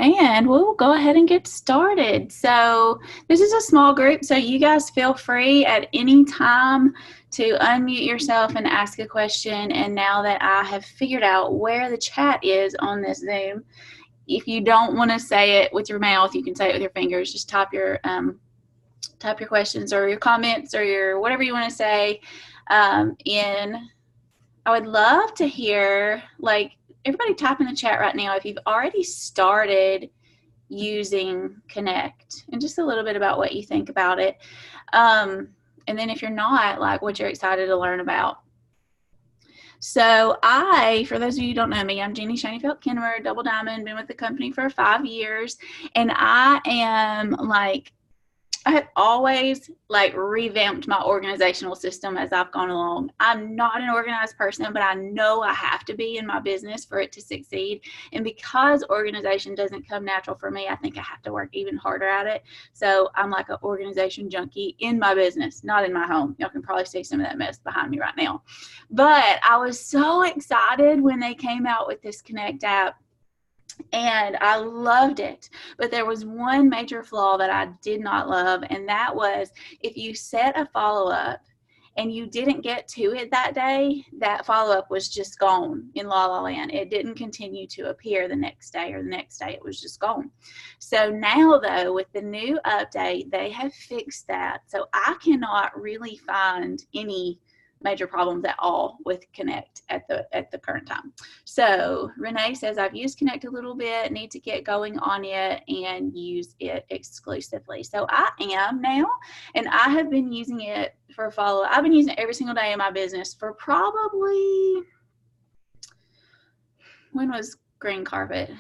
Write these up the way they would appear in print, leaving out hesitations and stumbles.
And we'll go ahead and get started. So this is a small group, so you guys feel free at any time to unmute yourself and ask a question. And now that I have figured out where the chat is on this Zoom, if you don't want to say it with your mouth, you can say it with your fingers. Just type your questions or your comments or your whatever you want to say in. I would love to hear, like, everybody type in the chat right now if you've already started using Connect and just a little bit about what you think about it. And then if you're not, like, what you're excited to learn about. So for those of you who don't know me, I'm Jeannie Shaneyfelt Kennemer, Double Diamond, been with the company for 5 years. And I have always revamped my organizational system as I've gone along. I'm not an organized person, but I know I have to be in my business for it to succeed. And because organization doesn't come natural for me, I think I have to work even harder at it. So I'm like an organization junkie in my business, not in my home. Y'all can probably see some of that mess behind me right now. But I was so excited when they came out with this Connect app. And I loved it. But there was one major flaw that I did not love, and that was if you set a follow-up and you didn't get to it that day, that follow-up was just gone in La La Land. It didn't continue to appear the next day, or the next day it was just gone. So now, though, with the new update, they have fixed that. So I cannot really find any major problems at all with Connect at the current time. So Renee says, I've used Connect a little bit, need to get going on it and use it exclusively. So I am now, and I have been using it for follow-up. I've been using it every single day in my business for probably, when was Green Carpet?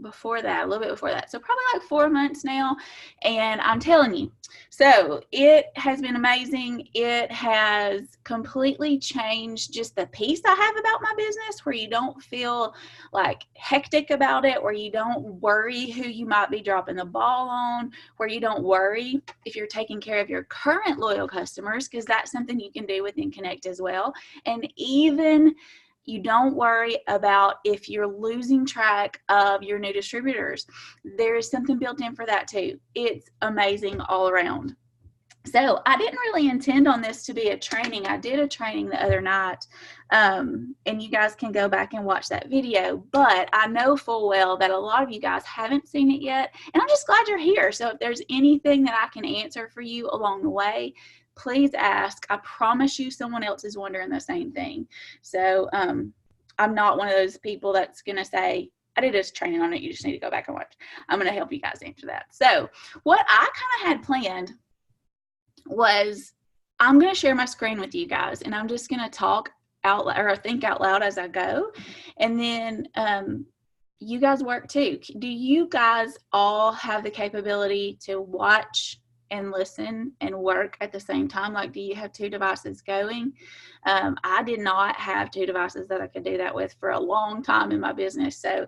Before that, a little bit before that. So probably like 4 months now. And I'm telling you, so it has been amazing. It has completely changed just the peace I have about my business, where you don't feel like hectic about it, where you don't worry who you might be dropping the ball on, where you don't worry if you're taking care of your current loyal customers, because that's something you can do within Connect as well. And even you don't worry about if you're losing track of your new distributors. There is something built in for that too. It's amazing all around. So I didn't really intend on this to be a training. I did a training the other night, and you guys can go back and watch that video. But I know full well that a lot of you guys haven't seen it yet, and I'm just glad you're here. So if there's anything that I can answer for you along the way, please ask. I promise you someone else is wondering the same thing. So I'm not one of those people that's going to say, I did this training on it, you just need to go back and watch. I'm going to help you guys answer that. So what I kind of had planned was, I'm going to share my screen with you guys, and I'm just going to talk out loud, or think out loud as I go. And then you guys work too. Do you guys all have the capability to watch and listen and work at the same time? Like, do you have 2 devices going? I did not have 2 devices that I could do that with for a long time in my business. So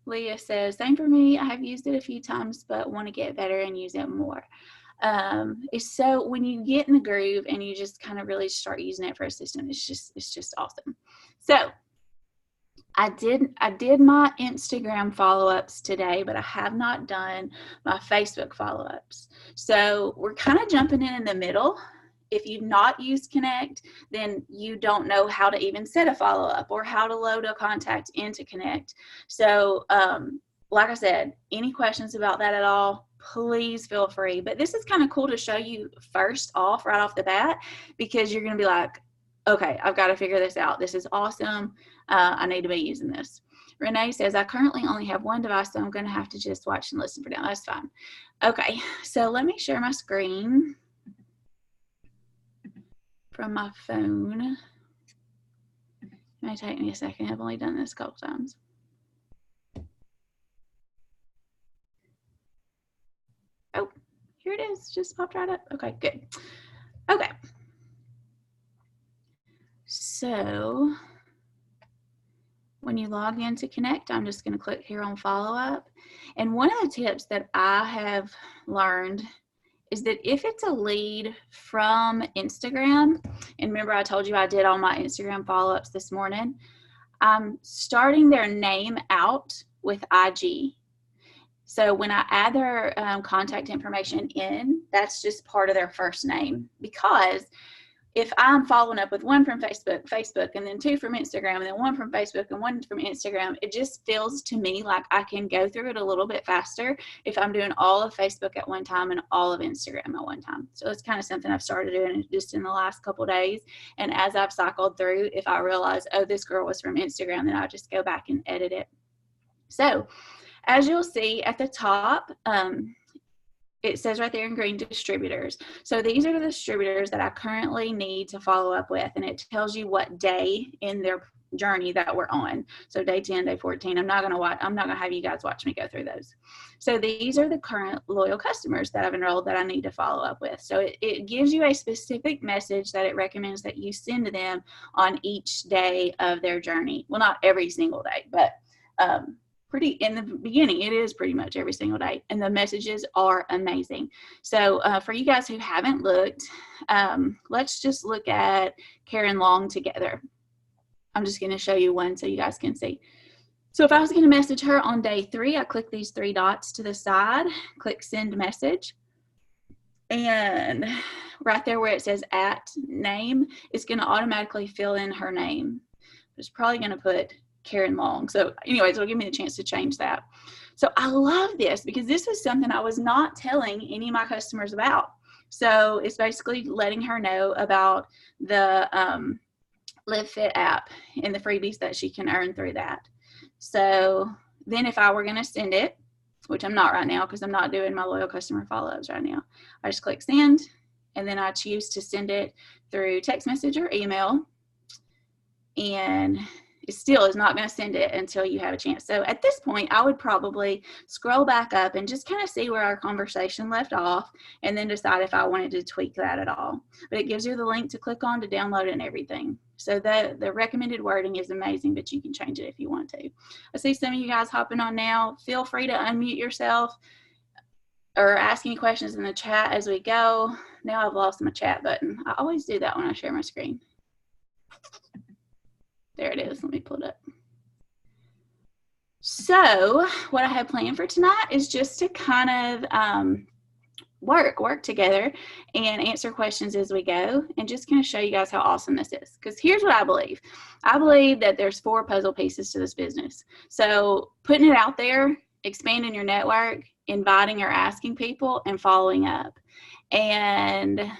Leah says, same for me. I have used it a few times, but want to get better and use it more. It's so, when you get in the groove and you just kind of really start using it for a system, it's just awesome. So I did my Instagram follow-ups today, but I have not done my Facebook follow-ups. So we're kind of jumping in the middle. If you've not used Connect, then you don't know how to even set a follow-up or how to load a contact into Connect. So like I said, any questions about that at all, please feel free. But this is kind of cool to show you first off, right off the bat, because you're going to be like, okay, I've got to figure this out. This is awesome. I need to be using this. Renee says, I currently only have 1 device, so I'm going to have to just watch and listen for now. That's fine. Okay, so let me share my screen from my phone. It may take me a second. I've only done this a couple times. Oh, here it is. Just popped right up. Okay, good. Okay. So when you log into Connect, I'm just going to click here on follow up. And one of the tips that I have learned is that if it's a lead from Instagram, and remember I told you I did all my Instagram follow-ups this morning, I'm starting their name out with IG. So when I add their contact information in, that's just part of their first name. Because if I'm following up with one from Facebook, and then two from Instagram, and then one from Facebook and one from Instagram, it just feels to me like I can go through it a little bit faster if I'm doing all of Facebook at one time and all of Instagram at one time. So it's kind of something I've started doing just in the last couple of days. And as I've cycled through, if I realize, oh, this girl was from Instagram, then I'll just go back and edit it. So as you'll see at the top, it says right there in green, distributors. So these are the distributors that I currently need to follow up with, and it tells you what day in their journey that we're on. So day 10, day 14. I'm not gonna have you guys watch me go through those. So these are the current loyal customers that I've enrolled that I need to follow up with. So it gives you a specific message that it recommends that you send to them on each day of their journey. Well, not every single day, but pretty in the beginning, it is pretty much every single day, and the messages are amazing. So for you guys who haven't looked, let's just look at Karen Long together. I'm just going to show you one so you guys can see. So if I was going to message her on day 3, I click these 3 dots to the side, click send message, and right there where it says @name, it's going to automatically fill in her name. It's probably going to put Karen Long. So anyways, it'll give me the chance to change that. So I love this because this is something I was not telling any of my customers about. So it's basically letting her know about the Live Fit app and the freebies that she can earn through that. So then if I were going to send it, which I'm not right now because I'm not doing my loyal customer follow-ups right now, I just click send, and then I choose to send it through text message or email, and it still is not going to send it until you have a chance. So at this point, I would probably scroll back up and just kind of see where our conversation left off, and then decide if I wanted to tweak that at all. But it gives you the link to click on to download it and everything. So the recommended wording is amazing, but you can change it if you want to. I see some of you guys hopping on now. Feel free to unmute yourself or ask any questions in the chat as we go. Now I've lost my chat button. I always do that when I share my screen. There it is. Let me pull it up. So what I have planned for tonight is just to kind of work together and answer questions as we go, and just kind of show you guys how awesome this is. Because here's what I believe. I believe that there's 4 puzzle pieces to this business. So putting it out there, expanding your network, inviting or asking people, and following up. And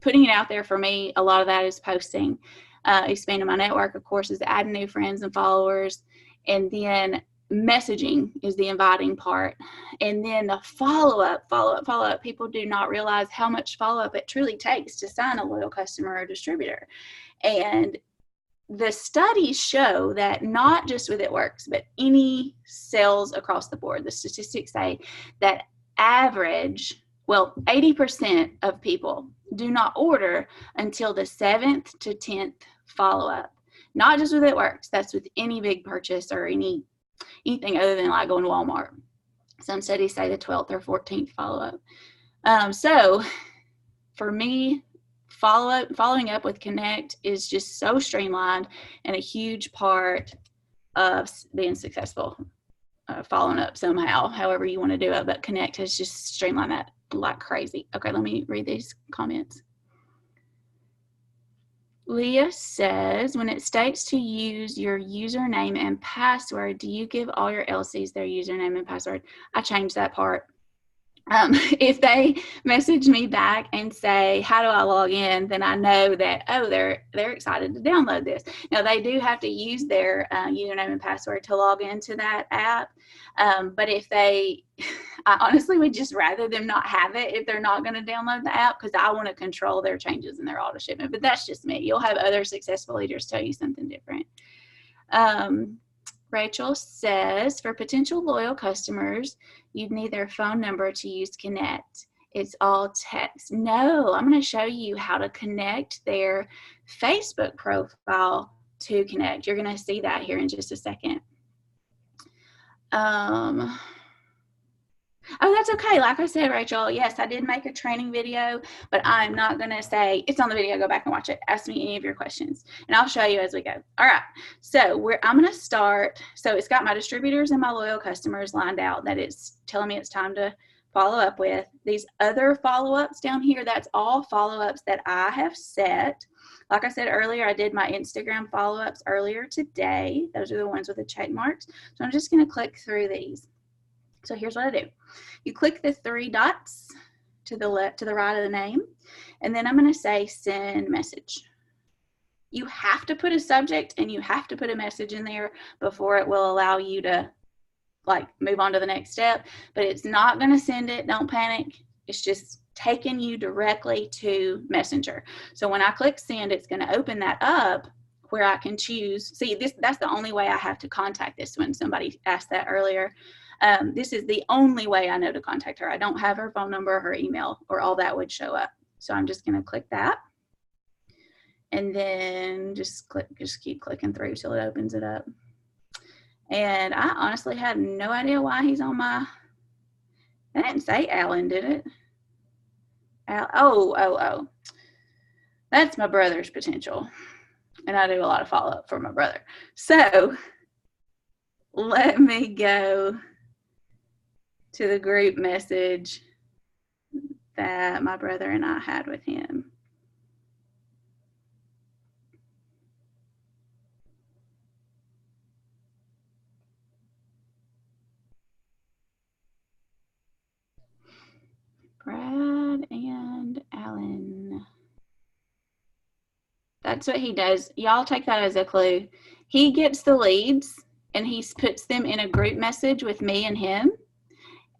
putting it out there for me, a lot of that is posting. Expanding my network, of course, is adding new friends and followers, and then messaging is the inviting part, and then the follow-up. People do not realize how much follow-up it truly takes to sign a loyal customer or distributor. And the studies show that not just with It Works, but any sales across the board, the statistics say that average, 80% of people do not order until the 7th to 10th follow-up. Not just with It Works, that's with any big purchase or anything other than like going to Walmart. Some studies say the 12th or 14th follow-up. So for me, following up with Connect is just so streamlined and a huge part of being successful. Following up somehow, however you want to do it, but Connect has just streamlined that like crazy. Okay, let me read these comments. Leah says, when it states to use your username and password, do you give all your LCs their username and password? I changed that part. If they message me back and say, how do I log in? Then I know that, oh, they're excited to download this. Now, they do have to use their username and password to log into that app. But if I honestly would just rather them not have it if they're not going to download the app, because I want to control their changes in their auto shipment. But that's just me. You'll have other successful leaders tell you something different. Rachel says, for potential loyal customers, you'd need their phone number to use Connect. It's all text. No, I'm going to show you how to connect their Facebook profile to Connect. You're going to see that here in just a second. Oh, Oh, that's okay. Like I said, Rachel, yes, I did make a training video, but I'm not going to say it's on the video. Go back and watch it. Ask me any of your questions, and I'll show you as we go. All right. So I'm going to start. So it's got my distributors and my loyal customers lined out that it's telling me it's time to follow up with. These other follow-ups down here, that's all follow-ups that I have set. Like I said earlier, I did my Instagram follow-ups earlier today. Those are the ones with the check marks. So I'm just going to click through these. So here's what I do. You click the three dots to the left, to the right of the name, and then I'm going to say send message. You have to put a subject and you have to put a message in there before it will allow you to like move on to the next step, but it's not going to send it. Don't panic. It's just taking you directly to Messenger. So when I click send, it's going to open that up where I can choose. See, that's the only way I have to contact this one. Somebody asked that earlier. This is the only way I know to contact her. I don't have her phone number, her email, or all that would show up. So I'm just going to click that. And then just keep clicking through till it opens it up. And I honestly have no idea why he's on my, that didn't say Alan, did it? Oh. That's my brother's potential. And I do a lot of follow-up for my brother. So let me go to the group message that my brother and I had with him. Brad and Alan. That's what he does. Y'all take that as a clue. He gets the leads and he puts them in a group message with me and him.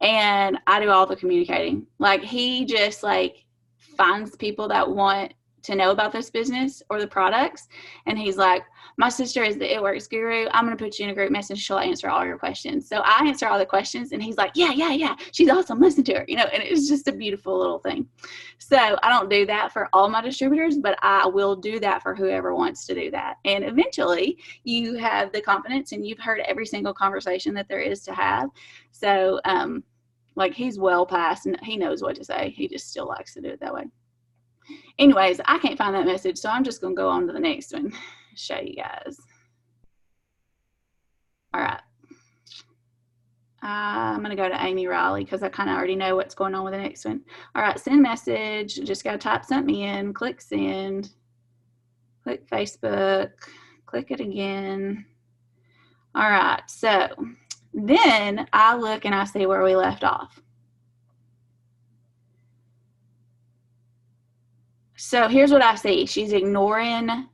And I do all the communicating. Like he just like finds people that want to know about this business or the products. And he's like, my sister is the It Works guru. I'm going to put you in a group message. She'll answer all your questions. So I answer all the questions and he's like, yeah. She's awesome. Listen to her, you know, and it's just a beautiful little thing. So I don't do that for all my distributors, but I will do that for whoever wants to do that. And eventually you have the confidence and you've heard every single conversation that there is to have. So, like he's well past and he knows what to say. He just still likes to do it that way. Anyways, I can't find that message, so I'm just going to go on to the next one, show you guys. All right. I'm going to go to Amy Riley because I kind of already know what's going on with the next one. All right, send message. Just got to type something in, click send, click Facebook, click it again. All right, so then I look and I see where we left off. So here's what I see. She's ignoring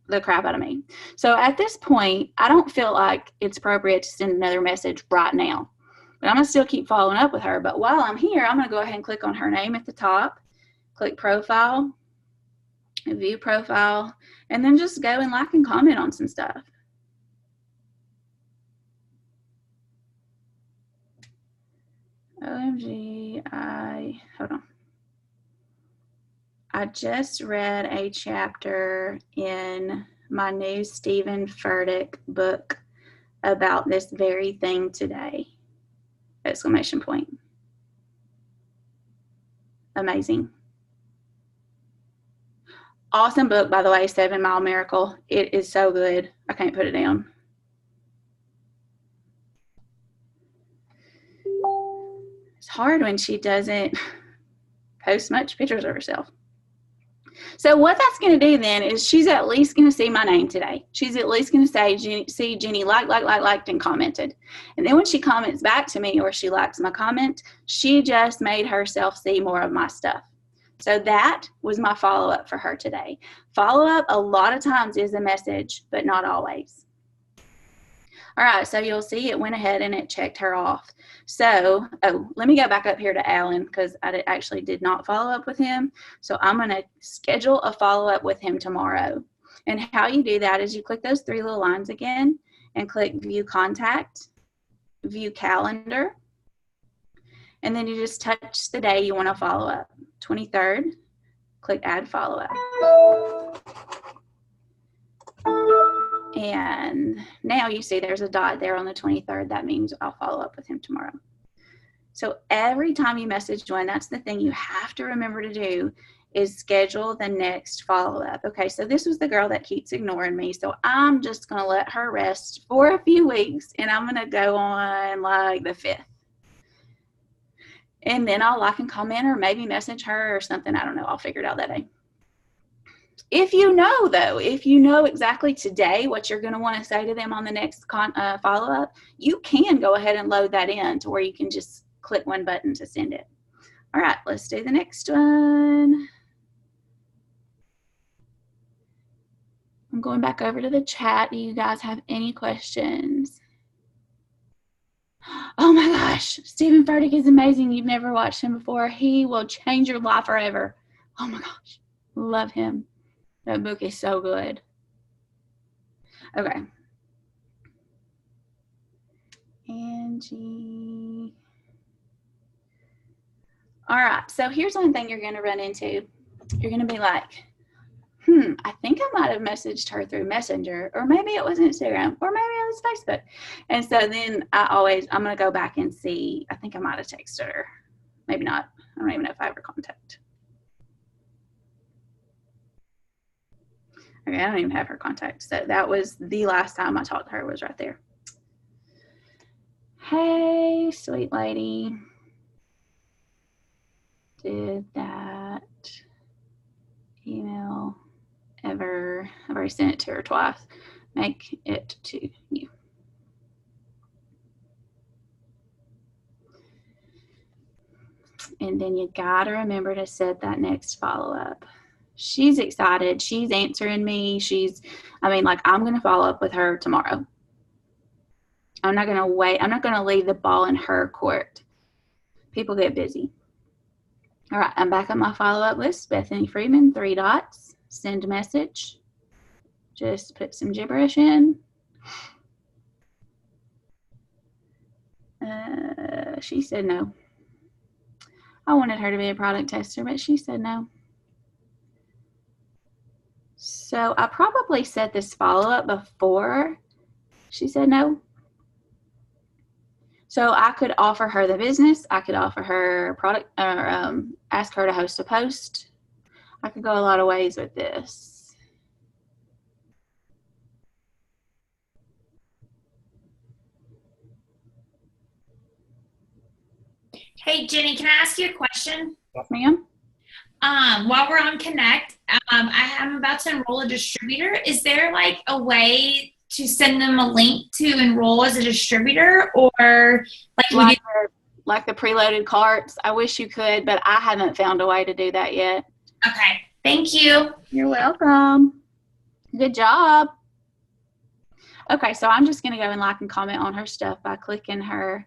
the crap out of me. So at this point, I don't feel like it's appropriate to send another message right now. But I'm going to still keep following up with her. But while I'm here, I'm going to go ahead and click on her name at the top, click profile, view profile, and then just go and like and comment on some stuff. OMG, hold on. I just read a chapter in my new Stephen Furtick book about this very thing today. Exclamation point. Amazing. Awesome book, by the way, 7 Mile Miracle. It is so good. I can't put it down. It's hard when she doesn't post much pictures of herself. So what that's going to do then is she's at least going to see my name today. She's at least going to say, see Jenny liked and commented. And then when she comments back to me or she likes my comment, she just made herself see more of my stuff. So that was my follow-up for her today. Follow-up a lot of times is a message, but not always. All right, so you'll see it went ahead and it checked her off. So, let me go back up here to Alan because I actually did not follow up with him. So I'm going to schedule a follow-up with him tomorrow. And how you do that is you click those 3 little lines again and click view contact, view calendar, and then you just touch the day you want to follow up. 23rd, click add follow-up. And now you see there's a dot there on the 23rd. That means I'll follow up with him tomorrow. So every time you message one, that's the thing you have to remember to do, is schedule the next follow-up. Okay, so this was the girl that keeps ignoring me. So I'm just going to let her rest for a few weeks, and I'm going to go on like the 5th. And then I'll like and comment or maybe message her or something. I don't know. I'll figure it out that day. If you know, though, if you know exactly today what you're going to want to say to them on the next follow-up, you can go ahead and load that in to where you can just click one button to send it. All right, let's do the next one. I'm going back over to the chat. Do you guys have any questions? Oh my gosh, Stephen Furtick is amazing. You've never watched him before. He will change your life forever. Oh my gosh, love him. That book is so good. Okay. Angie. All right, so here's one thing you're going to run into. You're going to be like, I think I might have messaged her through Messenger, or maybe it was Instagram, or maybe it was Facebook. And so then I'm going to go back and see. I think I might have texted her. Maybe not. I don't even know if I ever contact. Okay, I don't even have her contact. So that was the last time I talked to her, was right there. Hey, sweet lady. Did that email ever? I've already sent it to her twice. Make it to you. And then you gotta remember to set that next follow-up. She's excited. She's answering me. I'm going to follow up with her tomorrow. I'm not going to wait. I'm not going to leave the ball in her court. People get busy. All right, I'm back on my follow-up list. Bethany Freeman, 3 dots, send message. Just put some gibberish in. She said no. I wanted her to be a product tester, but she said no. So I probably set this follow-up before she said no. So I could offer her the business. I could offer her product, or ask her to host a post. I could go a lot of ways with this. Hey, Jenny, can I ask you a question? Yes, ma'am. While we're on Connect, I am about to enroll a distributor. Is there like a way to send them a link to enroll as a distributor, or like the preloaded carts? I wish you could, but I haven't found a way to do that yet. Okay, thank you. You're welcome. Good job. Okay, so I'm just going to go and like and comment on her stuff by clicking her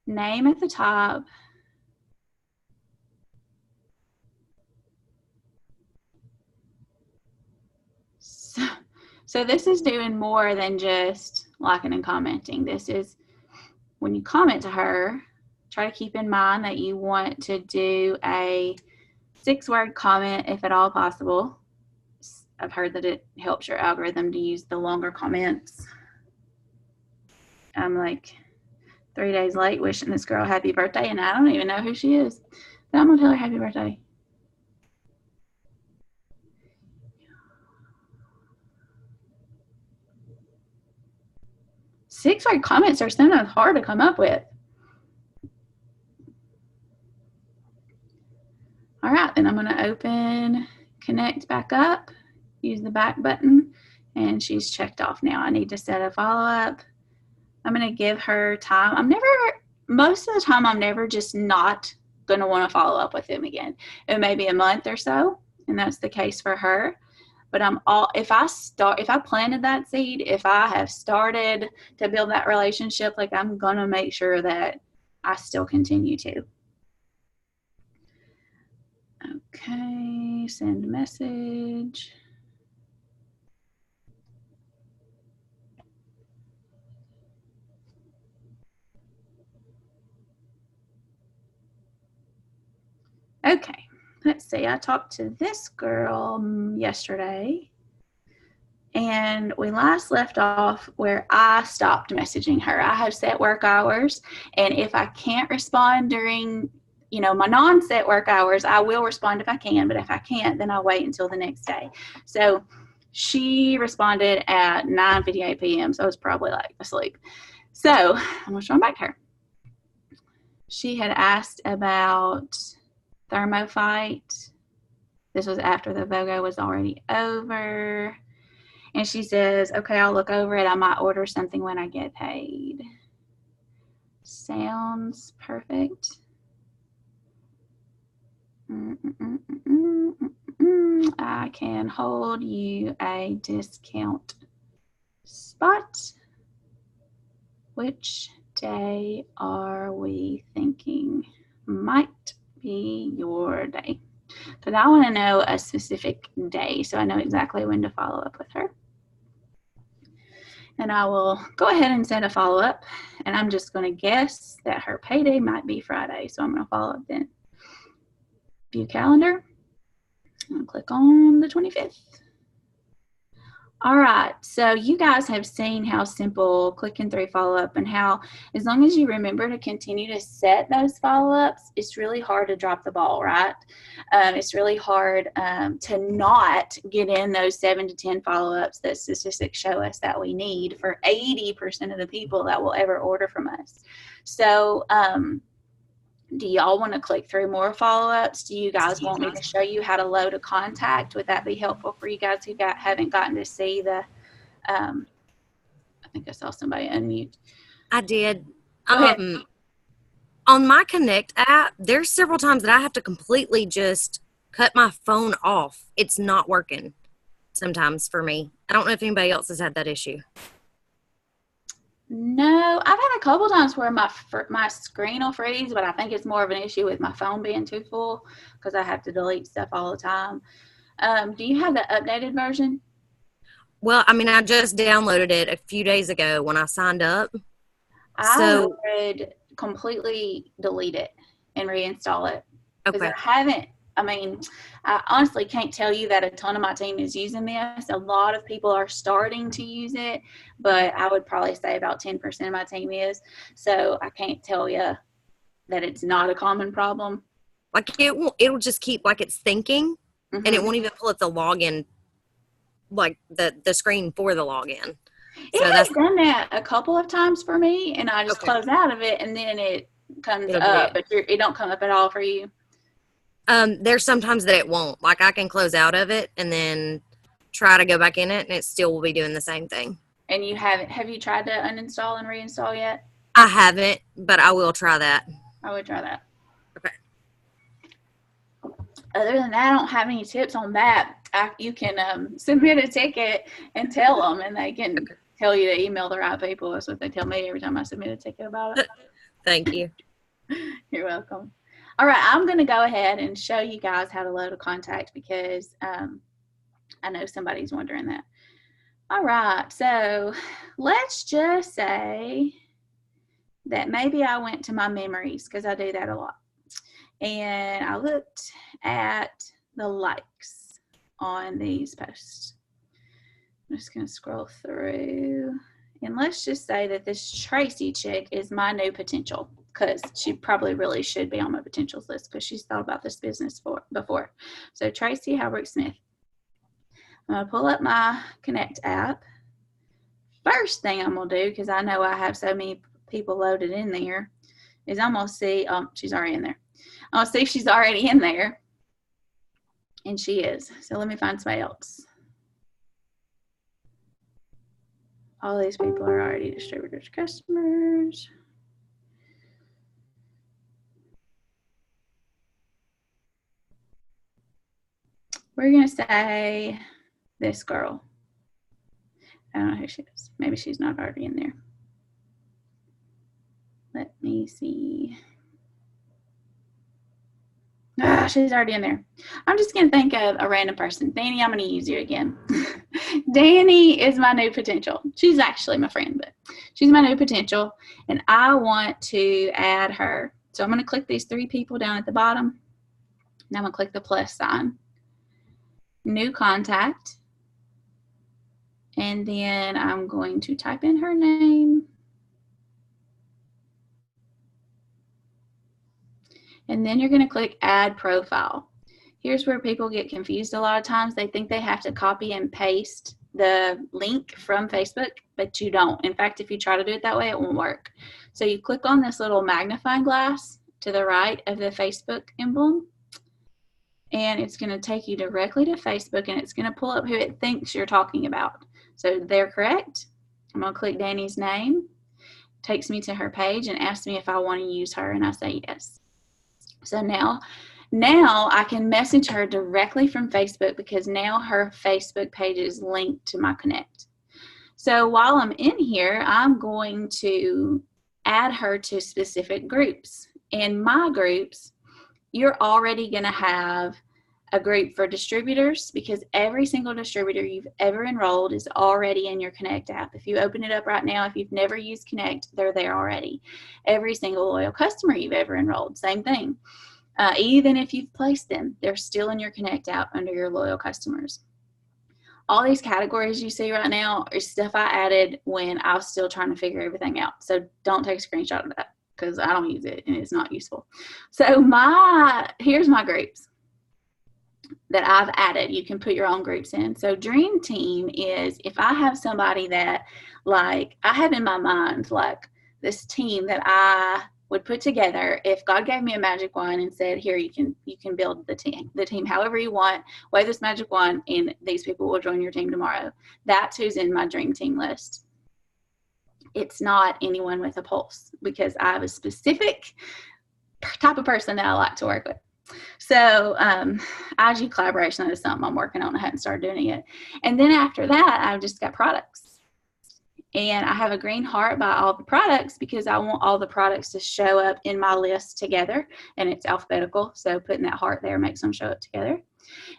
name at the top. So this is doing more than just liking and commenting. This is when you comment to her, try to keep in mind that you want to do a 6-word comment if at all possible. I've heard that it helps your algorithm to use the longer comments. I'm like 3 days late wishing this girl happy birthday, and I don't even know who she is. But I'm going to tell her happy birthday. Six-word comments are sometimes hard to come up with. All right, then I'm going to open Connect back up, use the back button, and she's checked off now. I need to set a follow-up. I'm going to give her time. Most of the time, I'm never just not going to want to follow up with them again. It may be a month or so, and that's the case for her. But if I planted that seed, if I have started to build that relationship, like, I'm going to make sure that I still continue to. Okay, send message. Okay, let's see. I talked to this girl yesterday, And we last left off where I stopped messaging her. I have set work hours, and if I can't respond during, my non-set work hours, I will respond if I can, but if I can't, then I'll wait until the next day. So she responded at 9:58 p.m., so I was probably like asleep. So I'm going to respond back to her. She had asked about Thermo Fight. This was after the BOGO was already over. And she says, okay, I'll look over it. I might order something when I get paid. Sounds perfect. I can hold you a discount spot. Which day are we thinking might be your day? Because I want to know a specific day so I know exactly when to follow up with her. And I will go ahead and send a follow-up, and I'm just going to guess that her payday might be Friday, so I'm going to follow up then. View calendar. I'll click on the 25th. All right, so you guys have seen how simple click and 3 follow-up, and how as long as you remember to continue to set those follow-ups, it's really hard to drop the ball, right? It's really hard to not get in those 7 to 10 follow-ups that statistics show us that we need for 80% of the people that will ever order from us. So do y'all want to click through more follow-ups? Do you guys want me to show you how to load a contact? Would that be helpful for you guys who haven't gotten to see the, I think I saw somebody unmute. I did. On my Connect app, there's several times that I have to completely just cut my phone off. It's not working sometimes for me. I don't know if anybody else has had that issue. No, I've had a couple times where my screen will freeze, but I think it's more of an issue with my phone being too full because I have to delete stuff all the time. Do you have the updated version? Well, I mean, I just downloaded it a few days ago when I signed up. I would completely delete it and reinstall it. Because I honestly can't tell you that a ton of my team is using this. A lot of people are starting to use it, but I would probably say about 10% of my team is. So I can't tell you that it's not a common problem. Like it'll just keep like it's thinking, and it won't even pull up the login, like the screen for the login. It has done that a couple of times for me, and I just close out of it, and then it comes up, but it don't come up at all for you. There's sometimes that it won't. Like I can close out of it and then try to go back in it, and it still will be doing the same thing. And you haven't? Have you tried to uninstall and reinstall yet? I haven't, but I will try that. I would try that. Okay. Other than that, I don't have any tips on that. You can submit a ticket and tell them, and they can tell you to email the right people. That's what they tell me every time I submit a ticket about it. Thank you. You're welcome. All right, I'm going to go ahead and show you guys how to load a contact because I know somebody's wondering that. All right, so let's just say that maybe I went to my memories because I do that a lot. And I looked at the likes on these posts. I'm just going to scroll through. And let's just say that this Tracy chick is my new potential, because she probably really should be on my potentials list because she's thought about this business before. So Tracy Halbrook Smith. I'm going to pull up my Connect app. First thing I'm going to do, because I know I have so many people loaded in there, is I'm going to see, she's already in there. I'm going to see if she's already in there. And she is. So let me find somebody else. All these people are already distributors, customers. We're going to say this girl. I don't know who she is. Maybe she's not already in there. Let me see. She's already in there. I'm just going to think of a random person. Danny, I'm going to use you again. Danny is my new potential. She's actually my friend, but she's my new potential, and I want to add her. So I'm going to click these 3 people down at the bottom, and I'm going to click the plus sign. New contact. And then I'm going to type in her name. And then you're going to click Add Profile. Here's where people get confused a lot of times. They think they have to copy and paste the link from Facebook, but you don't. In fact, if you try to do it that way, it won't work. So you click on this little magnifying glass to the right of the Facebook emblem, and it's going to take you directly to Facebook, and it's going to pull up who it thinks you're talking about. So they're correct. I'm going to click Danny's name. Takes me to her page and asks me if I want to use her, and I say yes. So now I can message her directly from Facebook because now her Facebook page is linked to my Connect. So while I'm in here, I'm going to add her to specific groups. In my groups, you're already going to have a group for distributors because every single distributor you've ever enrolled is already in your Connect app. If you open it up right now, if you've never used Connect, they're there already. Every single loyal customer you've ever enrolled, same thing. Even if you've placed them, they're still in your Connect app under your loyal customers. All these categories you see right now are stuff I added when I was still trying to figure everything out. So don't take a screenshot of that because I don't use it and it's not useful. So here's my groups that I've added. You can put your own groups in. So Dream Team is if I have somebody that like I have in my mind like this team that I would put together if God gave me a magic wand and said, here, you can build the team however you want, wave this magic wand and these people will join your team tomorrow. That's who's in my dream team list. It's not anyone with a pulse because I have a specific type of person that I like to work with. So IG collaboration, that is something I'm working on. I hadn't started doing it yet. And then after that, I've just got products. And I have a green heart by all the products because I want all the products to show up in my list together, and it's alphabetical. So putting that heart there makes them show up together.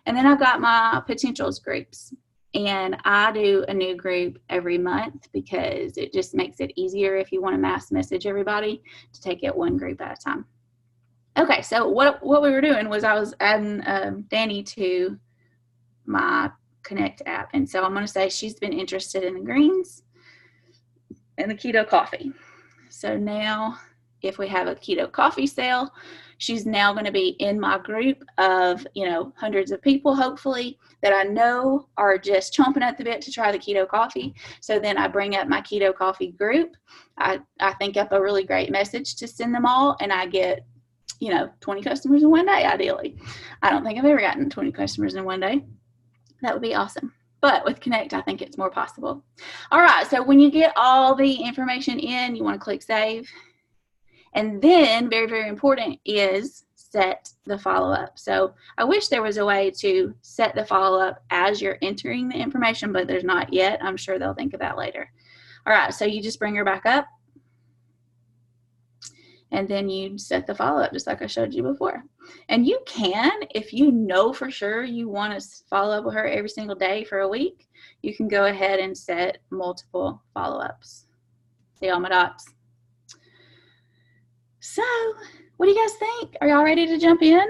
And then I've got my potentials groups, and I do a new group every month because it just makes it easier if you want to mass message everybody to take it one group at a time. Okay, so what we were doing was I was adding Danny to my Connect app, and so I'm going to say she's been interested in the greens and the keto coffee. So now if we have a keto coffee sale, she's now going to be in my group of, hundreds of people, hopefully, that I know are just chomping at the bit to try the keto coffee. So then I bring up my keto coffee group. I think up a really great message to send them all, and I get, 20 customers in one day, ideally. I don't think I've ever gotten 20 customers in one day. That would be awesome. But with Connect, I think it's more possible. All right, so when you get all the information in, you want to click Save. And then, very, very important, is set the follow-up. So I wish there was a way to set the follow-up as you're entering the information, but there's not yet. I'm sure they'll think of that later. All right, so you just bring her back up. And then you set the follow-up just like I showed you before. And you can, if you know for sure you want to follow up with her every single day for a week, you can go ahead and set multiple follow-ups. See all my dots? So, what do you guys think? Are y'all ready to jump in?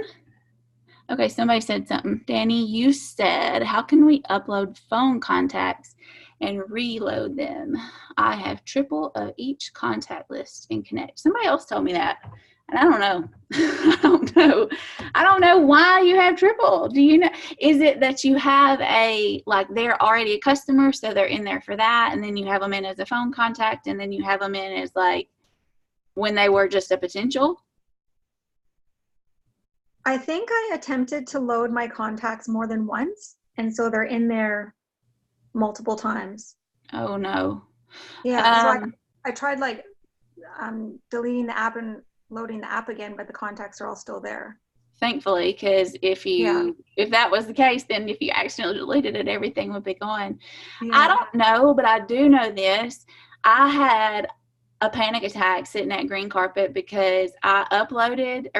Okay, somebody said something. Danny, you said, how can we upload phone contacts and reload them? I have triple of each contact list in Connect. Somebody else told me that, and I don't know. I don't know why you have triple. Do you know? Is it that you have they're already a customer, so they're in there for that, and then you have them in as a phone contact, and then you have them in as when they were just a potential? I think I attempted to load my contacts more than once, and so they're in there multiple times. Oh no. Yeah, so I tried deleting the app and loading the app again, but the contacts are all still there. Thankfully, because if that was the case, then if you accidentally deleted it, everything would be gone. Yeah. I don't know, but I do know this. I had a panic attack sitting at Green Carpet because I updated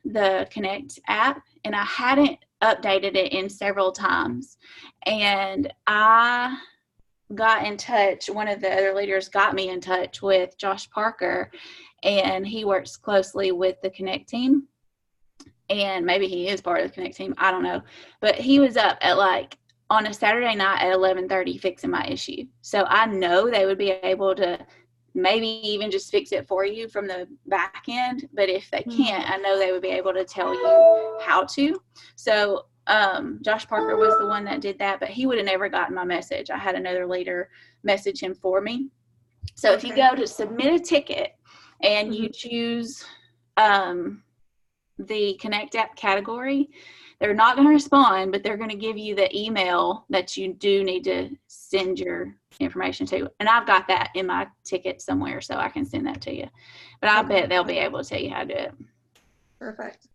the Connect app, and I hadn't updated it in several times. And I got in touch, one of the other leaders got me in touch with Josh Parker, and he works closely with the Connect team. And maybe he is part of the Connect team, I don't know. But he was up at on a Saturday night at 11:30 fixing my issue. So I know they would be able to maybe even just fix it for you from the back end. But if they can't, I know they would be able to tell you how to. So Josh Parker was the one that did that, but he would have never gotten my message. I had another leader message him for me. So if you go to submit a ticket and you choose the Connect app category, they're not going to respond, but they're going to give you the email that you do need to send your information to. And I've got that in my ticket somewhere, so I can send that to you. But I bet they'll be able to tell you how to do it. Perfect.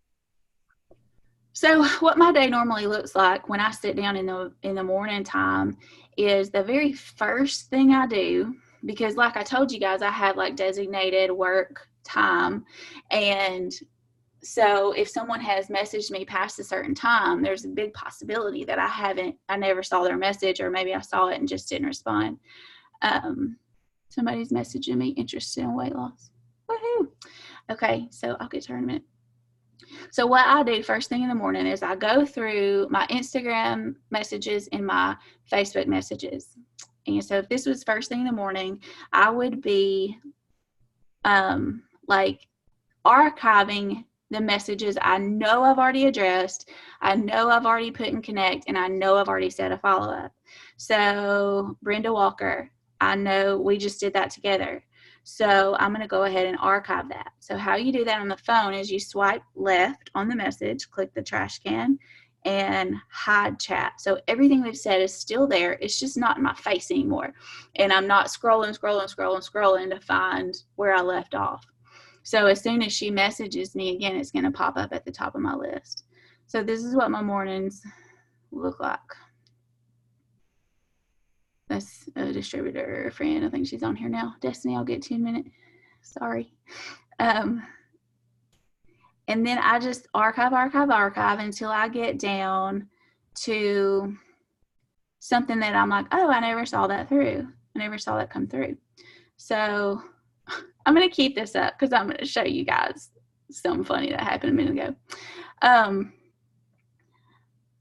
So what my day normally looks like when I sit down in the morning time is the very first thing I do, because like I told you guys, I have like designated work time. And so if someone has messaged me past a certain time, there's a big possibility that I never saw their message, or maybe I saw it and just didn't respond. Somebody's messaging me interested in weight loss. Woohoo! Okay, so I'll get to her in a minute. So what I do first thing in the morning is I go through my Instagram messages and my Facebook messages. And so if this was first thing in the morning, I would be like archiving the messages I know I've already addressed, I know I've already put in Connect, and I know I've already set a follow-up. So Brenda Walker, I know we just did that together. So I'm going to go ahead and archive that. So how you do that on the phone is you swipe left on the message, click the trash can, and hide chat. So everything we've said is still there. It's just not in my face anymore. And I'm not scrolling to find where I left off. So as soon as she messages me again, it's going to pop up at the top of my list. So this is what my mornings look like. That's a distributor friend. I think she's on here now. Destiny, I'll get to you in a minute. Sorry. And then I just archive until I get down to something that I'm like, oh, I never saw that come through. So I'm going to keep this up because I'm going to show you guys something funny that happened a minute ago.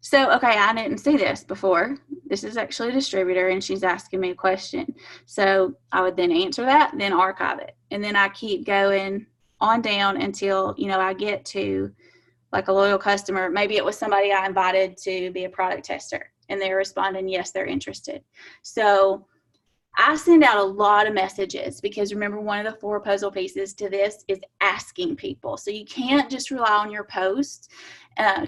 So, okay, I didn't see this before. This is actually a distributor, and she's asking me a question. So I would then answer that, then archive it. And then I keep going on down until, I get to like a loyal customer. Maybe it was somebody I invited to be a product tester, and they're responding, yes, they're interested. So I send out a lot of messages because remember, one of the 4 puzzle pieces to this is asking people. So you can't just rely on your posts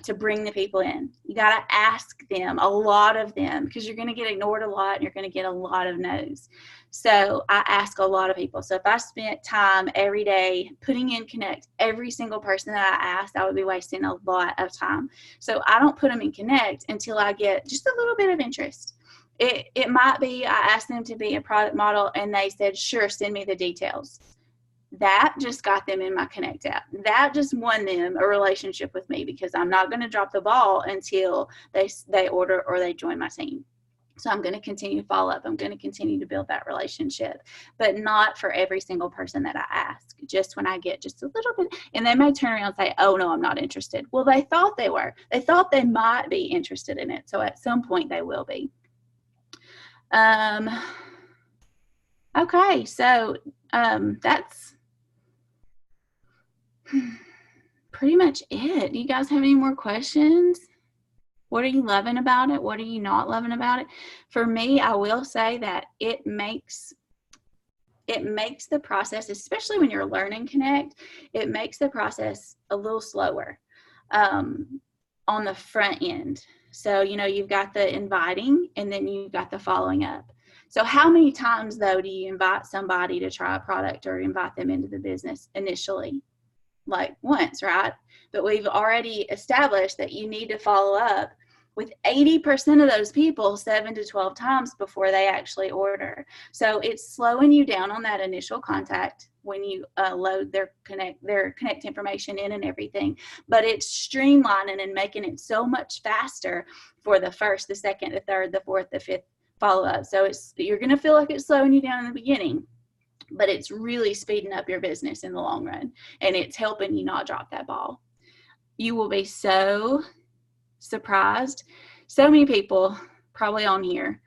to bring the people in. You got to ask them, a lot of them, because you're going to get ignored a lot and you're going to get a lot of no's. So I ask a lot of people. So if I spent time every day putting in Connect every single person that I asked, I would be wasting a lot of time. So I don't put them in Connect until I get just a little bit of interest. It might be I asked them to be a product model and they said, sure, send me the details. That just got them in my Connect app. That just won them a relationship with me because I'm not going to drop the ball until they order or they join my team. So I'm going to continue to follow up. I'm going to continue to build that relationship, but not for every single person that I ask, just when I get just a little bit. And they may turn around and say, oh, no, I'm not interested. Well, they thought they were. They thought they might be interested in it. So at some point they will be. Okay, so that's pretty much it. Do you guys have any more questions? What are you loving about it? What are you not loving about it? For me, I will say that it makes the process, especially when you're learning Connect, it makes the process a little slower on the front end. So, you've got the inviting and then you've got the following up. So how many times, though, do you invite somebody to try a product or invite them into the business initially? Like once, right? But we've already established that you need to follow up with 80% of those people 7 to 12 times before they actually order. So it's slowing you down on that initial contact when you load their Connect information in and everything, but it's streamlining and making it so much faster for the first, the second, the third, the fourth, the fifth follow-up. So you're going to feel like it's slowing you down in the beginning, but it's really speeding up your business in the long run, and it's helping you not drop that ball. You will be so surprised. So many people probably on here,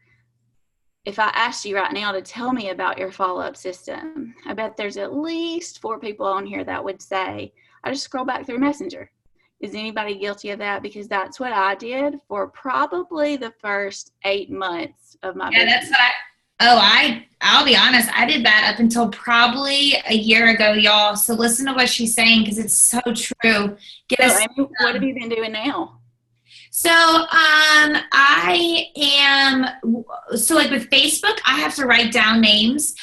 if I asked you right now to tell me about your follow-up system, I bet there's at least 4 people on here that would say, I just scroll back through Messenger. Is anybody guilty of that? Because that's what I did for probably the first 8 months of my business. That's what I'll be honest, I did that up until probably a year ago, y'all. So listen to what she's saying, because it's so true. Amy, what have you been doing now? So I am, so like with Facebook, I have to write down names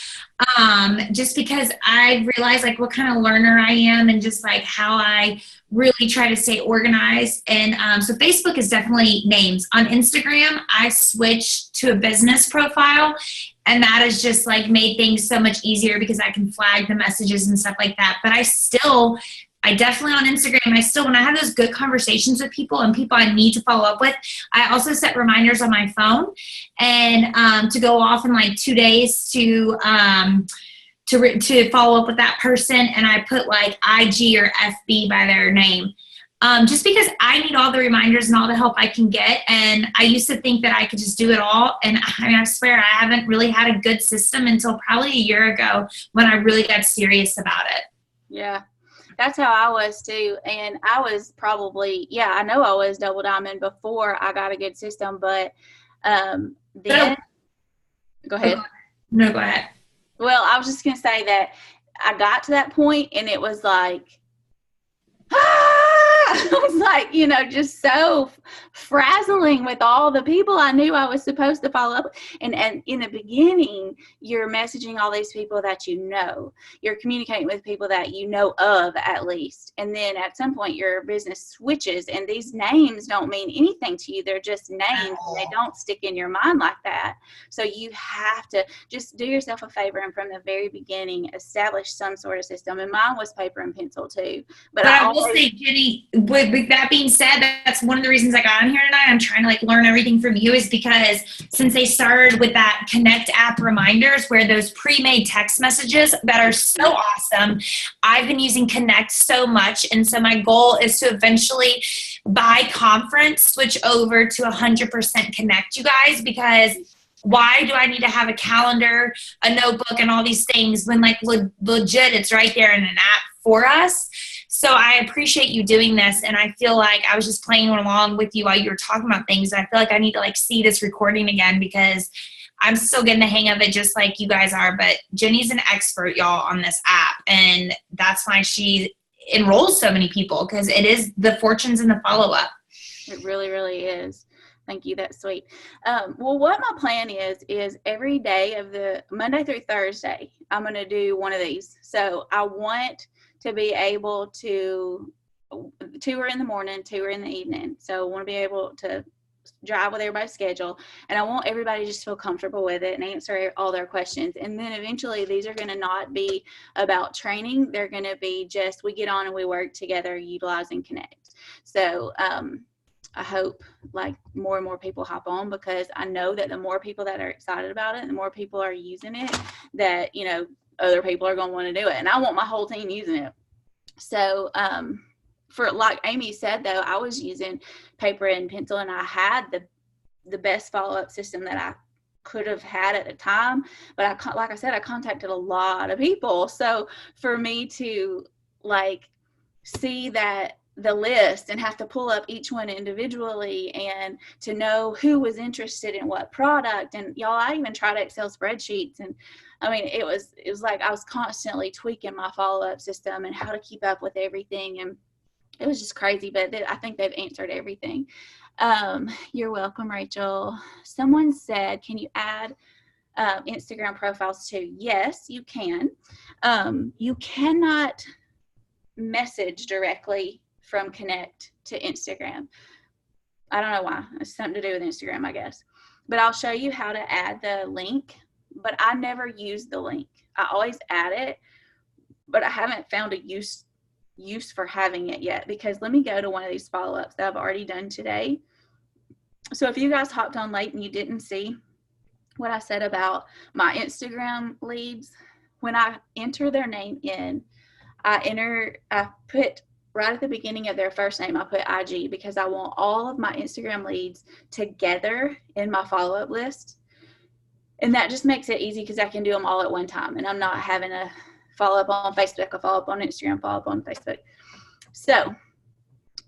just because I realize like what kind of learner I am and just like how I really try to stay organized. And so Facebook is definitely names. On Instagram, I switched to a business profile, and that has just like made things so much easier because I can flag the messages and stuff like that. But I definitely on Instagram, when I have those good conversations with people and people I need to follow up with, I also set reminders on my phone and to go off in like 2 days to follow up with that person. And I put like IG or FB by their name. Just because I need all the reminders and all the help I can get. And I used to think that I could just do it all. And I swear I haven't really had a good system until probably a year ago when I really got serious about it. Yeah. That's how I was too. And I was probably, I know I was Double Diamond before I got a good system, but then, go ahead. No, go ahead. Well, I was just going to say that I got to that point and it was like, I was like, just so frazzling with all the people I knew I was supposed to follow up. And in the beginning, you're messaging all these people that you're communicating with people that you know of at least. And then at some point your business switches and these names don't mean anything to you. They're just names and they don't stick in your mind like that. So you have to just do yourself a favor and from the very beginning, establish some sort of system. And mine was paper and pencil too. But I will say, Jenny, with that being said, that's one of the reasons I got on here tonight. I'm trying to like learn everything from you is because since they started with that Connect app reminders where those pre-made text messages that are so awesome, I've been using Connect so much. And so my goal is to eventually by conference switch over to 100% Connect, you guys, because why do I need to have a calendar, a notebook, and all these things when like legit it's right there in an app for us? So I appreciate you doing this, and I feel like I was just playing along with you while you were talking about things. I feel like I need to like see this recording again because I'm still getting the hang of it just like you guys are. But Jenny's an expert, y'all, on this app, and that's why she enrolls so many people because it is the fortunes and the follow-up. It really, really is. Thank you. That's sweet. Well, what my plan is every day of the Monday through Thursday, I'm going to do one of these. So I want to be able to 2 are in the morning, 2 are in the evening. So I want to be able to drive with everybody's schedule, and I want everybody just to feel comfortable with it and answer all their questions. And then eventually these are going to not be about training. They're going to be just, we get on and we work together utilizing Connect. So, I hope like more and more people hop on because I know that the more people that are excited about it, the more people are using it, that, other people are going to want to do it. And I want my whole team using it. So, for like Amy said, though, I was using paper and pencil and I had the best follow-up system that I could have had at the time. But like I said, I contacted a lot of people. So for me to like see that the list and have to pull up each one individually and to know who was interested in what product, and y'all, I even tried Excel spreadsheets, and I mean it was like I was constantly tweaking my follow-up system and how to keep up with everything, and it was just crazy. But I think they've answered everything. You're welcome, Rachel. Someone said, can you add Instagram profiles too? Yes, you can. You cannot message directly from Connect to Instagram. I don't know why. It's something to do with Instagram, I guess. But I'll show you how to add the link. But I never use the link. I always add it, but I haven't found a use for having it yet, because let me go to one of these follow-ups that I've already done today. So if you guys hopped on late and you didn't see what I said about my Instagram leads, when I enter their name in, I put right at the beginning of their first name, I put IG because I want all of my Instagram leads together in my follow-up list. And that just makes it easy because I can do them all at one time. And I'm not having to follow up on Facebook, a follow up on Instagram, follow up on Facebook. So,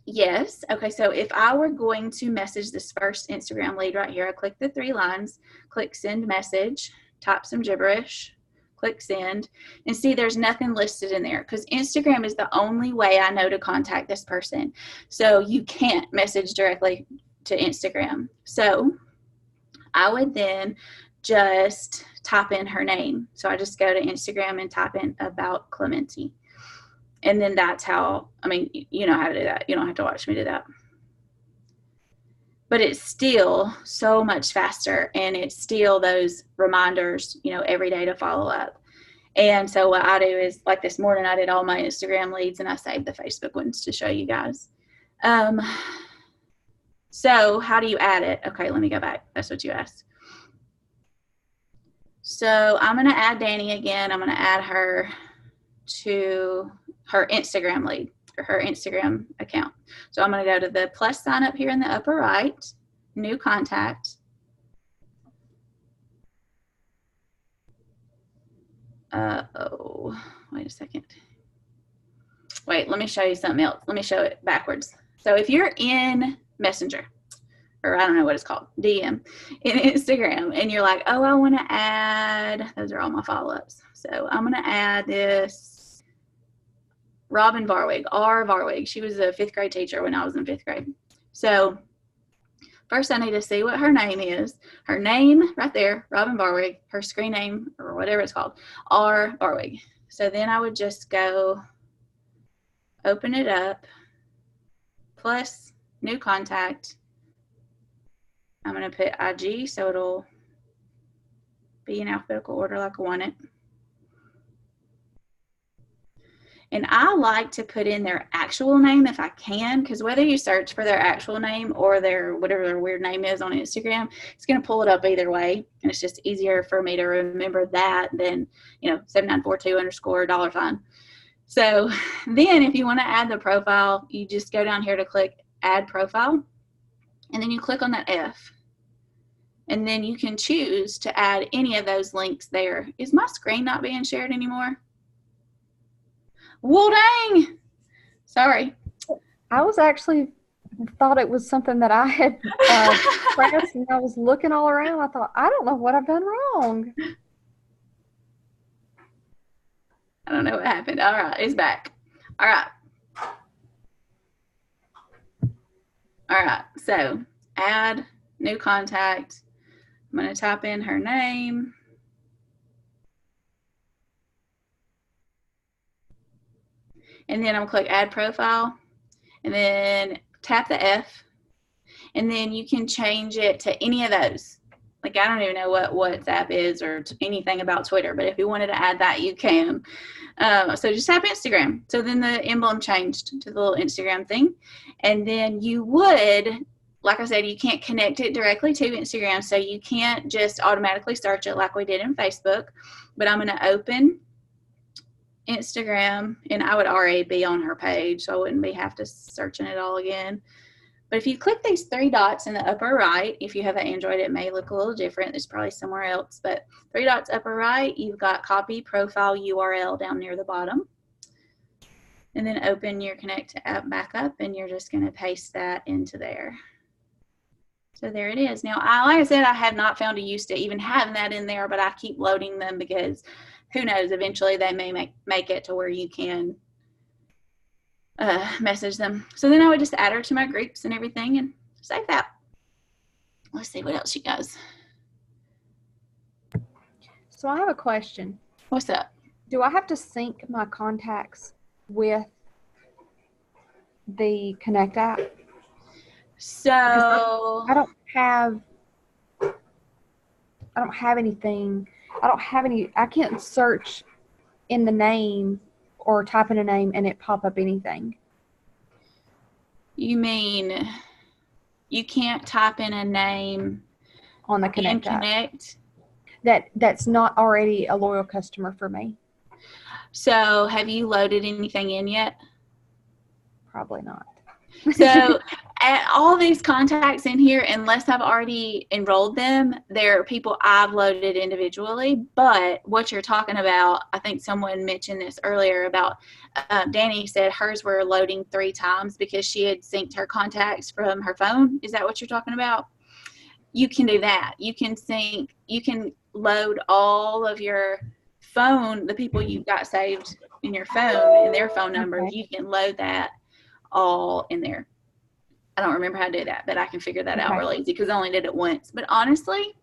yes. Okay, so if I were going to message this first Instagram lead right here, I click the 3 lines, click send message, type some gibberish, click send, and see there's nothing listed in there because Instagram is the only way I know to contact this person. So you can't message directly to Instagram. So I would then just type in her name. So I just go to Instagram and type in about Clemente. And then that's how, I mean, you know how to do that. You don't have to watch me do that. But it's still so much faster, and it's still those reminders, you know, every day to follow up. And so what I do is, like this morning, I did all my Instagram leads and I saved the Facebook ones to show you guys. So how do you add it? Okay, let me go back. That's what you asked. So I'm going to add Danny again. I'm going to add her to her Instagram lead, or her Instagram account. So I'm going to go to the plus sign up here in the upper right, new contact. Oh, wait a second. Wait, let me show you something else. Let me show it backwards. So if you're in Messenger, or I don't know what it's called, DM, in Instagram, and you're like, oh, I want to add, those are all my follow-ups. So I'm going to add this Robin Varwig, R. Varwig. She was a 5th grade teacher when I was in 5th grade. So first I need to see what her name is. Her name right there, Robin Varwig, her screen name, or whatever it's called, R. Varwig. So then I would just go open it up, plus new contact. I'm going to put IG so it'll be in alphabetical order like I want it. And I like to put in their actual name if I can, because whether you search for their actual name or their whatever their weird name is on Instagram, it's going to pull it up either way. And it's just easier for me to remember that than, you know, 7942_$. So then if you want to add the profile, you just go down here to click add profile. And then you click on that F. And then you can choose to add any of those links there. Is my screen not being shared anymore? Well, dang. Sorry. I was actually thought it was something that I had pressed, and I was looking all around. I thought, I don't know what I've done wrong. I don't know what happened. All right, it's back. All right. All right, so add new contact. I'm going to type in her name. And then I'm going to click add profile. And then tap the F. And then you can change it to any of those. Like, I don't even know what WhatsApp is or anything about Twitter, but if you wanted to add that, you can. So just tap Instagram. So then the emblem changed to the little Instagram thing. And then you would, like I said, you can't connect it directly to Instagram, so you can't just automatically search it like we did in Facebook. But I'm going to open Instagram, and I would already be on her page, so I wouldn't be have to searching it all again. But if you click these 3 dots in the upper right, if you have an Android, it may look a little different. It's probably somewhere else. But 3 dots upper right, you've got copy profile URL down near the bottom. And then open your Connect app back up, and you're just going to paste that into there. So there it is. Now, like I said, I have not found a use to even having that in there, but I keep loading them because who knows, eventually they may make it to where you can message them. So then I would just add her to my groups and everything and save that. Let's see what else she does. So I have a question. What's up? Do I have to sync my contacts with the Connect app? So I don't have anything. I can't search in the name or type in a name and it pop up anything. You mean you can't type in a name on the Connect app? Connect? That's not already a loyal customer for me. So have you loaded anything in yet? Probably not. So at all these contacts in here, unless I've already enrolled them, they're people I've loaded individually. But what you're talking about, I think someone mentioned this earlier about Danny said hers were loading 3 times because she had synced her contacts from her phone. Is that what you're talking about? You can do that. You can load all of your phone, the people you've got saved in your phone and their phone numbers. Okay. You can load that all in there. I don't remember how to do that, but I can figure that out Okay. real easy because I only did it once. But honestly,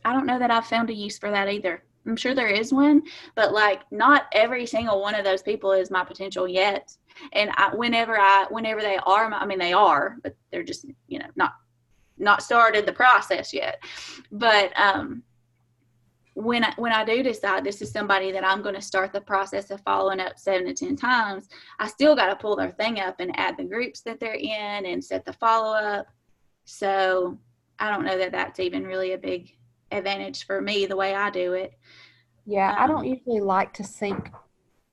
I don't know that I've found a use for that either. I'm sure there is one, but like not every single one of those people is my potential yet. And whenever they are, I mean they are, but they're just not started the process yet. But when I do decide this is somebody that I'm going to start the process of following up 7 to 10 times, I still got to pull their thing up and add the groups that they're in and set the follow up. So I don't know that that's even really a big advantage for me the way I do it. Yeah, I don't usually like to sync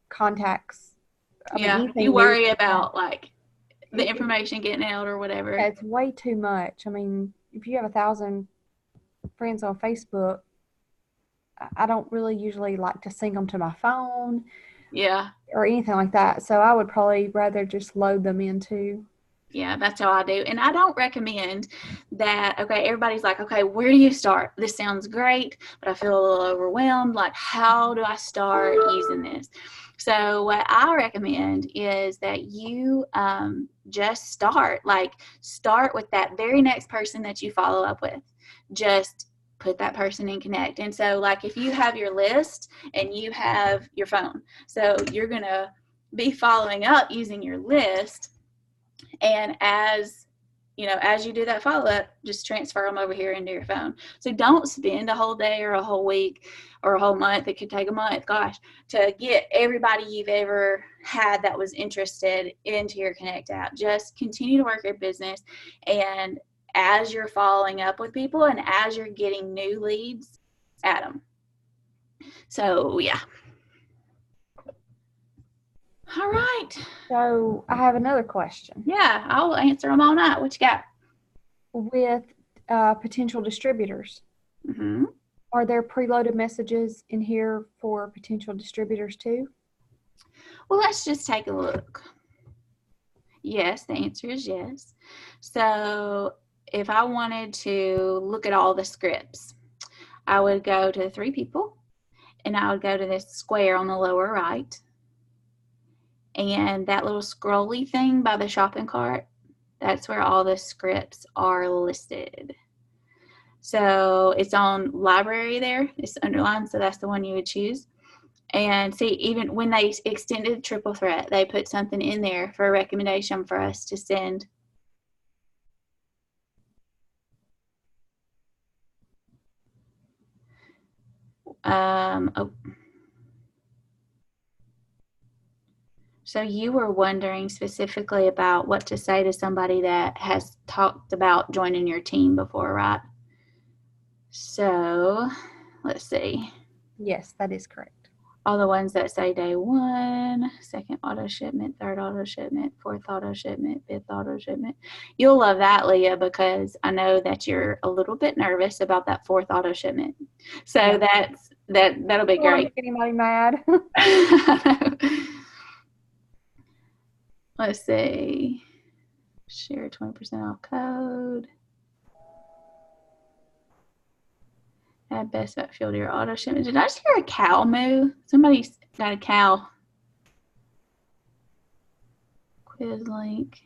contacts. Anything you worry new- about like the information getting out or whatever. Yeah, it's way too much. I mean, if you have 1,000 friends on Facebook, I don't really usually like to sync them to my phone. Yeah. Or anything like that. So I would probably rather just load them into. Yeah, that's how I do. And I don't recommend that, okay, everybody's like, okay, where do you start? This sounds great, but I feel a little overwhelmed. Like, how do I start using this? So what I recommend is that you just start with that very next person that you follow up with. Just put that person in Connect. And so like if you have your list and you have your phone, so you're going to be following up using your list. And as you do that follow-up, just transfer them over here into your phone. So don't spend a whole day or a whole week or a whole month. It could take a month, to get everybody you've ever had that was interested into your Connect app. Just continue to work your business. And as you're following up with people and as you're getting new leads, add them. So, yeah. All right. So I have another question. Yeah, I'll answer them all night. What you got? With potential distributors, Mm-hmm. are there preloaded messages in here for potential distributors too? Well, let's just take a look. Yes, the answer is yes. So if I wanted to look at all the scripts, I would go to the 3 people and I would go to this square on the lower right. And that little scrolly thing by the shopping cart, that's where all the scripts are listed. So it's on library there. It's underlined, so that's the one you would choose. And see, even when they extended Triple Threat, they put something in there for a recommendation for us to send. So you were wondering specifically about what to say to somebody that has talked about joining your team before, right? So let's see. Yes, that is correct. All the ones that say day 1, second auto shipment, third auto shipment, fourth auto shipment, fifth auto shipment. You'll love that, Leah, because I know that you're a little bit nervous about that 4th auto shipment. So Yeah. that'll be I don't want to great. make anybody mad. Let's see. Share 20% off code. Add best vet field to your auto shipment. Did I just hear a cow moo? Somebody's got a cow. Quiz link.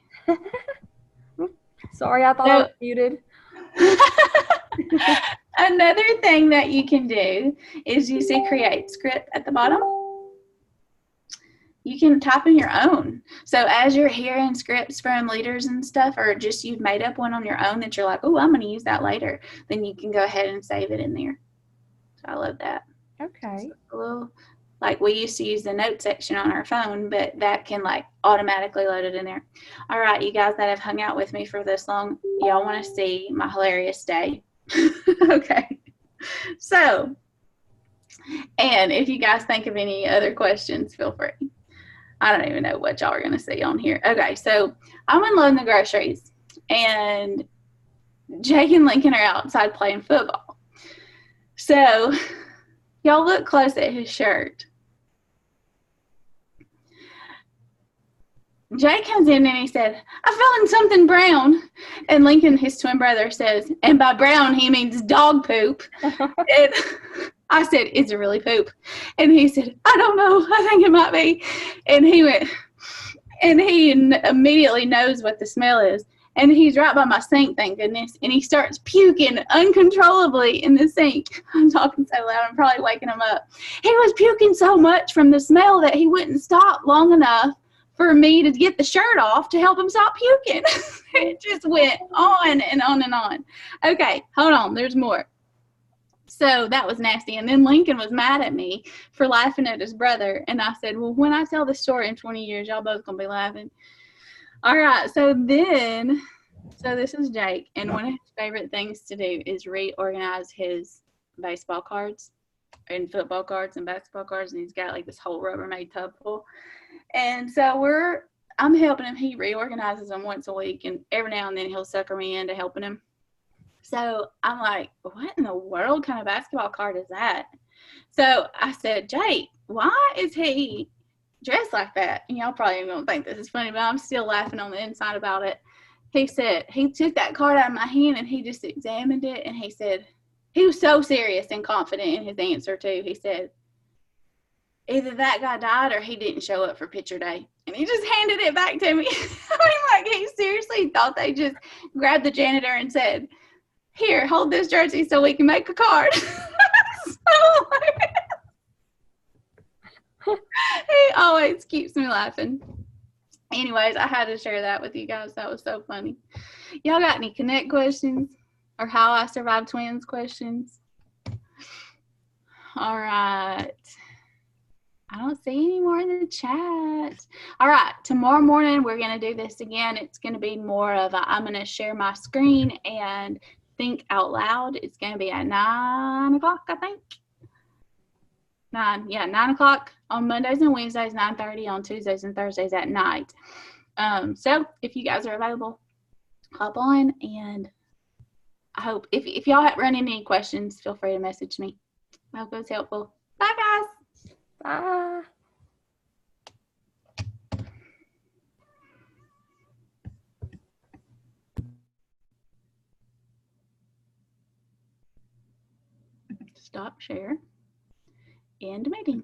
Sorry, I thought I was muted. Another thing that you can do is you see create script at the bottom. You can type in your own. So as you're hearing scripts from leaders and stuff, or just you've made up one on your own that you're like, oh, I'm going to use that later, then you can go ahead and save it in there. So I love that. Okay. So a little, like we used to use the note section on our phone, but that can like automatically load it in there. All right, you guys that have hung out with me for this long, y'all want to see my hilarious day. Okay. So And if you guys think of any other questions, feel free. I don't even know what y'all are going to see on here. Okay, so I'm unloading the groceries, and Jake and Lincoln are outside playing football. So y'all look close at his shirt. Jake comes in and he said, I fell in something brown. And Lincoln, his twin brother, says, and by brown, he means dog poop. And I said, is it really poop? And he said, I don't know. I think it might be. And he went, and he immediately knows what the smell is. And he's right by my sink, thank goodness. And he starts puking uncontrollably in the sink. I'm talking so loud, I'm probably waking him up. He was puking so much from the smell that he wouldn't stop long enough for me to get the shirt off to help him stop puking. It just went on and on and on. Okay, hold on, there's more. So that was nasty. And then Lincoln was mad at me for laughing at his brother. And I said, well, when I tell this story in 20 years, y'all both going to be laughing. All right, so this is Jake. And one of his favorite things to do is reorganize his baseball cards and football cards and basketball cards. And he's got like this whole Rubbermaid tub full. And so I'm helping him. He reorganizes them once a week. And every now and then he'll sucker me into helping him. So I'm like, what in the world kind of basketball card is that? So I said, Jake, why is he dressed like that? And y'all probably don't think this is funny, but I'm still laughing on the inside about it. He said, he took that card out of my hand and he just examined it. And he said, he was so serious and confident in his answer too. He said, either that guy died or he didn't show up for picture day. And he just handed it back to me. I mean, like, he seriously thought they just grabbed the janitor and said, here, hold this jersey so we can make a card. He always keeps me laughing. Anyways, I had to share that with you guys. That was so funny. Y'all got any Connect questions or how I survived twins questions? All right. I don't see any more in the chat. All right, tomorrow morning we're going to do this again. It's going to be more of I'm going to share my screen and think out loud. It's going to be at 9 o'clock, I think. 9 o'clock on Mondays and Wednesdays, 9:30 on Tuesdays and Thursdays at night. So if you guys are available, hop on, and I hope if y'all run into any questions, feel free to message me. I hope it was helpful. Bye, guys. Bye. Stop share. End meeting.